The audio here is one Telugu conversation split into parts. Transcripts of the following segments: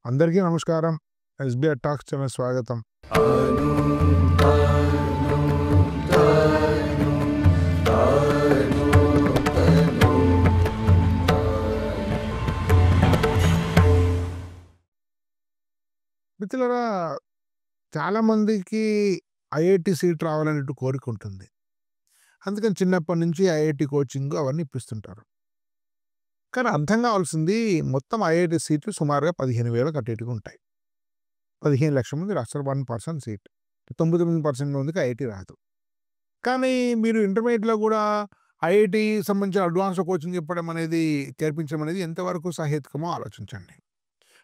అందరికీ నమస్కారం. ఎస్‌బీఐ టాక్స్ ఛానల్ స్వాగతం. మిత్రులారా, చాలా మందికి ఐఐటీ సీట్ రావాలనేటు కోరిక ఉంటుంది. అందుకని చిన్నప్పటి నుంచి ఐఐటీ కోచింగ్ అవన్నీ ఇప్పిస్తుంటారు. కానీ అర్థం కావాల్సింది, మొత్తం ఐఐటీ సీట్లు సుమారుగా 15,000 కట్టేట్టుగా ఉంటాయి. 15,00,000 మంది రాస్తారు. 1% సీట్. 99% మందికి ఐఐటీ రాదు. కానీ మీరు ఇంటర్మీడియేట్‌లో కూడా ఐఐటీ సంబంధించిన అడ్వాన్స్డ్ కోచింగ్ చెప్పడం అనేది, చేర్పించడం అనేది ఎంతవరకు సహేతుకమో ఆలోచించండి.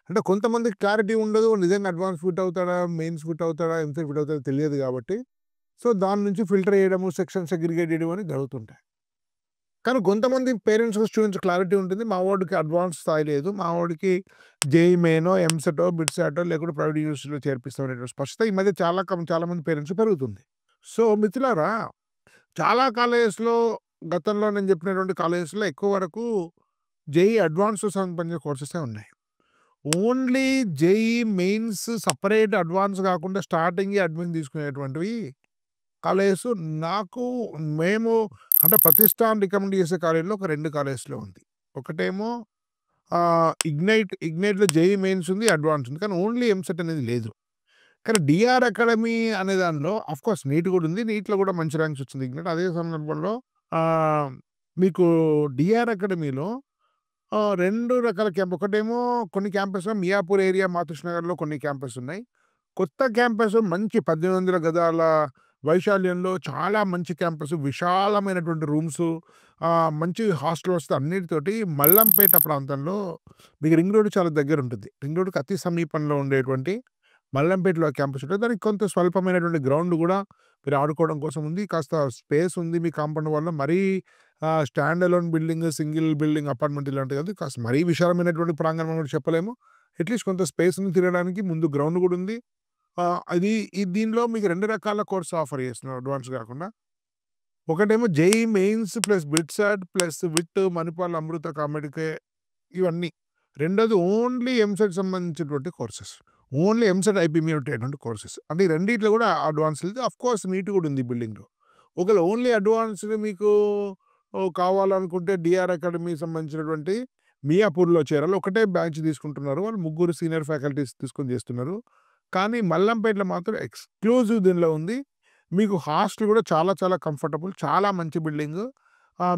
అంటే కొంతమందికి క్లారిటీ ఉండదు. నిజంగా అడ్వాన్స్ ఫిట్ అవుతాడా, మెయిన్స్ ఫిట్ అవుతాడా, ఎంసెట్ ఫిట్ అవుతాడా తెలియదు కాబట్టి, సో దాని నుంచి ఫిల్టర్ చేయడము, సెక్షన్ సెగ్రిగేట్ చేయడం అని జరుగుతుంటాయి. కానీ కొంతమంది పేరెంట్స్, స్టూడెంట్స్ క్లారిటీ ఉంటుంది. మా వాడికి అడ్వాన్స్ స్థాయి లేదు, మా వాడికి జేఈఈ మెయినో, ఎంసెటో, బిట్సాటో లేకుంటే ప్రైవేట్ యూనివర్సిటీలో చేర్పిస్తాం అనేటువంటి స్పష్టత ఈ మధ్య చాలా మంది పేరెంట్స్ పెరుగుతుంది. సో మిత్రులారా, చాలా కాలేజెస్‌లో, గతంలో నేను చెప్పినటువంటి కాలేజెస్‌లో ఎక్కువ వరకు జేఈఈ అడ్వాన్స్ సంబంధించిన కోర్సెసే ఉన్నాయి. Only JEE mains separate advance కాకుండా స్టార్టింగ్ అడ్మిషన్ తీసుకునేటువంటివి కాలేజెస్ మేము అంటే ప్రతిష్టాన్ రికమెండ్ చేసే కాలేజీలో ఒక 2 కాలేజెస్‌లో ఉంది. ఒకటేమో ఇగ్నైట్‌లో జేఈఈ మెయిన్స్ ఉంది, అడ్వాన్స్ ఉంది. కానీ ఓన్లీ ఎంసెట్ అనేది లేదు. కానీ డిఆర్ అకాడమీ అనే దానిలో ఆఫ్‌కోర్స్ నీట్ కూడా ఉంది. నీట్‌లో కూడా మంచి ర్యాంక్స్ వచ్చింది ఇగ్నైట్. అదే సందర్భంలో ఆహ్, మీకు డిఆర్ అకాడమీలో 2 రకాల క్యాంప్. ఒకటేమో కొన్ని క్యాంపస్‌లో మియాపూర్ ఏరియా, మాతృష్ నగర్‌లో కొన్ని క్యాంపస్ ఉన్నాయి. కొత్త క్యాంపస్ మంచి 1800 గజాల వైశాల్యంలో చాలా మంచి క్యాంపస్, విశాలమైనటువంటి రూమ్సు, మంచి హాస్టల్ వసతి అన్నిటితోటి మల్లంపేట ప్రాంతంలో, మీకు రింగ్ రోడ్ చాలా దగ్గర ఉంటుంది. రింగ్ రోడ్‌కి అతి సమీపంలో ఉండేటువంటి మల్లంపేటలో క్యాంపస్ ఉంటుంది. దానికి కొంత స్వల్పమైనటువంటి గ్రౌండ్ కూడా మీరు ఆడుకోవడం కోసం ఉంది. కాస్త స్పేస్ ఉంది మీ కాంపౌండ్ వల్ల. మరీ stand alone building, single building apartment ఇలాంటివి కాదు. కాస్త మరీ విశాలమైనటువంటి ప్రాంగణం అని కూడా చెప్పలేము. అట్లీస్ట్ కొంత స్పేస్ ఉంది తిరగడానికి. ముందు గ్రౌండ్ కూడా ఉంది. దీనిలో మీకు 2 రకాల కోర్స్ ఆఫర్ చేస్తున్నారు అడ్వాన్స్ కాకుండా. ఒకటేమో JEE mains plus BITSAT plus VIT, Manipal, Amrita, COMEDK ఇవన్నీ. రెండోది ఓన్లీ ఎంసెట్ సంబంధించినటువంటి కోర్సెస్. ఓన్లీ ఎంసెట్ ఐపీఎం ఉండేటువంటి కోర్సెస్. అంటే ఈ రెండిట్లో కూడా అడ్వాన్స్ లేదు. ఆఫ్‌కోర్స్ నీట్ కూడా ఉంది ఈ బిల్డింగ్‌లో. ఒకవేళ ఓన్లీ అడ్వాన్స్‌డ్ మీకు కావాలనుకుంటే డిఆర్ అకాడమీ సంబంధించినటువంటి మియాపూర్‌లో చేరాలి. ఒకటే బ్యాచ్ తీసుకుంటున్నారు. వాళ్ళు 3 సీనియర్ ఫ్యాకల్టీస్ తీసుకొని చేస్తున్నారు. కానీ మల్లంపేటలో మాత్రం ఎక్స్‌క్లూజివ్ దీనిలో ఉంది. మీకు హాస్టల్ కూడా చాలా కంఫర్టబుల్. చాలా మంచి బిల్డింగు.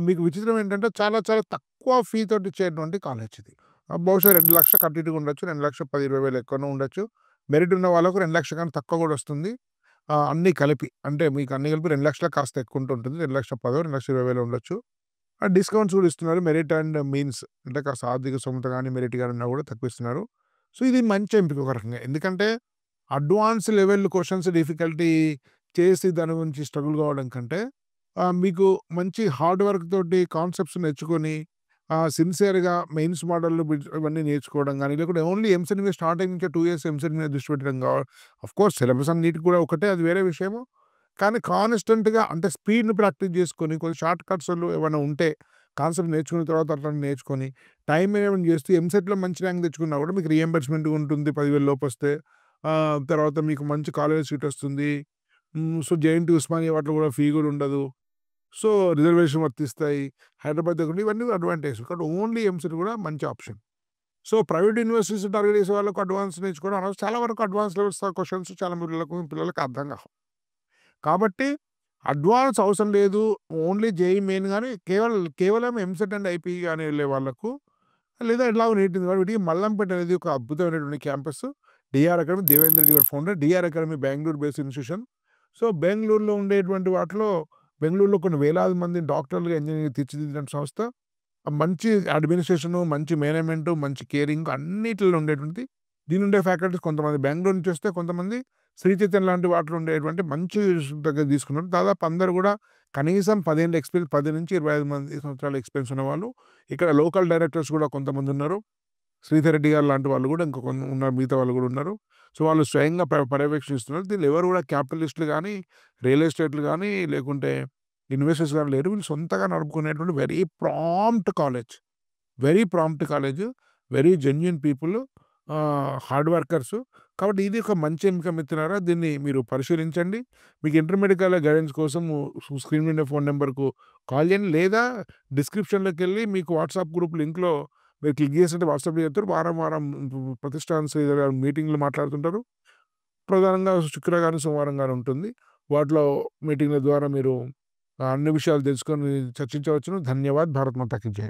మీకు విచిత్రం ఏంటంటే చాలా తక్కువ ఫీ తోటి ఇచ్చేటువంటి కాలేజ్ ఇది. బహుశా 2,00,000 అటు ఇటుగా ఉండొచ్చు. 2,10,000, 20,000 ఎక్కువనో ఉండొచ్చు. మెరిట్ ఉన్న వాళ్ళకు 2,00,000 కన్నా తక్కువ కూడా వస్తుంది. అన్నీ కలిపి. అంటే మీకు అన్నీ కలిపి 2,00,000 కాస్త ఎక్కువ ఉంటుంటుంది. 2,10,000, 2,20,000 ఉండొచ్చు. డిస్కౌంట్స్ కూడా ఇస్తున్నారు. మెరిట్ అండ్ మీన్స్ అంటే కాస్త ఆర్థిక స్తోమత గాని, మెరిట్ గాని ఉన్నా కూడా తక్కువ ఇస్తున్నారు. సో ఇది మంచి ఎంపిక ఒక రకంగా. ఎందుకంటే అడ్వాన్స్ లెవెల్ క్వెషన్స్ డిఫికల్టీ చేసి దాని గురించి స్ట్రగుల్ కావడం కంటే, మీకు మంచి హార్డ్ వర్క్ తోటి కాన్సెప్ట్స్ నేర్చుకొని, సిన్సియర్‌గా మెయిన్స్ మోడల్‌లు ఇవన్నీ నేర్చుకోవడం గాని, లేకుంటే ఓన్లీ ఎంసెట్ మీద స్టార్టింగ్ నుంచే 2 ఇయర్స్ ఎంసెట్ మీద దృష్టి పెట్టడం ఆఫ్‌కోర్స్ సిలబస్ అన్నిటికి కూడా ఒకటే, అది వేరే విషయము. కానీ కాన్స్టెంట్‌గా అంటే స్పీడ్‌ని ప్రాక్టీస్ చేసుకొని, కొన్ని షార్ట్ కట్స్‌లు ఏమైనా ఉంటే కాన్సెప్ట్ నేర్చుకున్న తర్వాత అట్లా నేర్చుకొని, టైం మేనేజ్‌మెంట్ చేస్తూ ఎంసెట్‌లో మంచి ర్యాంక్ తెచ్చుకున్నా కూడా మీకు రీయింబర్స్‌మెంట్ ఉంటుంది. 10,000 లోపొస్తే. తర్వాత మీకు మంచి కాలేజ్ సీట్ వస్తుంది. సో జేఎన్‌టీ, ఉస్మానియా వాటిలో కూడా ఫీ కూడా ఉండదు. సో రిజర్వేషన్ వర్తిస్తాయి. హైదరాబాద్ దగ్గర ఇవన్నీ అడ్వాంటేజ్. కాబట్టి ఓన్లీ ఎంసెట్ కూడా మంచి option. So private universities target చేసే వాళ్ళకి అడ్వాన్స్ నేర్చుకోవడం అనవసరం. చాలా వరకు అడ్వాన్స్ లెవెల్స్ క్వెషన్స్ చాలా పిల్లలకి అర్థం కావు. కాబట్టి అడ్వాన్స్ అవసరం లేదు. ఓన్లీ జేఈఈ మెయిన్ గాని కేవలం ఎంసెట్ అండ్ ఐపీ గాని వెళ్ళే వాళ్ళకు, లేదా ఎట్లాగో నీట్ ఉంది కాబట్టి వీటికి మల్లంపేట అనేది ఒక అద్భుతమైనటువంటి campus. DR academy, Devendra Reddy గారు founder. DR academy Bengaluru based institution. So బెంగుళూరులో ఉండేటువంటి వాటిలో, బెంగుళూరులో కొన్ని వేలాది మంది డాక్టర్లుగా, ఇంజినీర్‌గా తీర్చిదిద్దిన సంస్థ. మంచి అడ్మినిస్ట్రేషను, మంచి మేనేజ్‌మెంటు, మంచి కేరింగ్ అన్నిటిలో ఉండేటువంటి. దీని ఉండే ఫ్యాకల్టీస్ కొంతమంది బెంగుళూరు నుంచి వస్తే, కొంతమంది శ్రీ చైతన్య లాంటి వాటిలో ఉండేటువంటి మంచి దగ్గర తీసుకున్నారు. దాదాపు అందరూ కూడా కనీసం 10 ఏళ్ల ఎక్స్‌పీరియన్స్, 10-25 సంవత్సరాల ఎక్స్‌పీరియన్స్ ఉన్నవాళ్ళు. ఇక్కడ లోకల్ డైరెక్టర్స్ కూడా కొంతమంది ఉన్నారు. శ్రీధర్ రెడ్డి గారు లాంటి వాళ్ళు కూడా ఇంకా ఉన్నారు. మిగతా వాళ్ళు కూడా ఉన్నారు. సో వాళ్ళు స్వయంగా పర్యవేక్షిస్తున్నారు. దీనిలో ఎవరు కూడా క్యాపిటలిస్టులు గానీ, రియల్ ఎస్టేట్‌లు గానీ, లేకుంటే ఇన్వెస్టర్స్ గాని లేరు. వీళ్ళు సొంతంగా నడుపుకునేటువంటి very prompt college. Very prompt college. Very genuine people. Hard workers. కాబట్టి ఇది ఒక మంచి ఎంపిక మిత్రులారా. దీన్ని మీరు పరిశీలించండి. మీకు ఇంటర్మీడియేట్ గైడెన్స్ కోసము స్క్రీన్ మీద ఫోను నంబర్‌కు కాల్ చేయండి. లేదా డిస్క్రిప్షన్‌లోకెళ్ళి మీకు వాట్సాప్ గ్రూప్ లింక్‌లో మీరు క్లిక్ చేస్తుంటే వాట్సాప్‌లో చెప్తారు. వారం, వారం ప్రతిష్టాన్ శ్రీధర్ గారు మీటింగ్‌లు మాట్లాడుతుంటారు. ప్రధానంగా శుక్రవారం, సోమవారం గాని ఉంటుంది. వాటిలో మీటింగ్‌ల ద్వారా మీరు అన్ని విషయాలు తెలుసుకొని చర్చించవచ్చును. ధన్యవాద్. భారత్ మాతాకి జై.